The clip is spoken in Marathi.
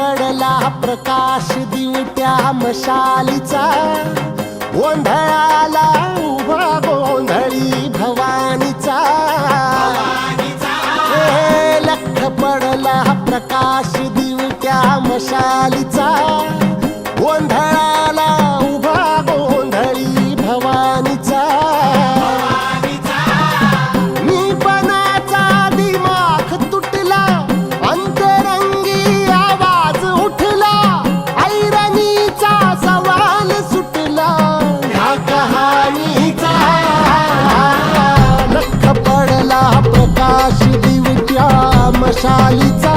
पडला प्रकाश दिवट्या मशालीचा, गोंधळाला उभा गोंधळी भवानीचा. लख पडला प्रकाश दिवट्या मशालीचा, गोंधळाला उभा गोंधळी भवानीचा. मीपणाचा दिमाख तुटला, अंतरंगी आवाज उठला, ऐरणीचा सवाल सुटला ह्या कहाणीचा. लख पडला प्रकाश दिवट्या मशालीचा,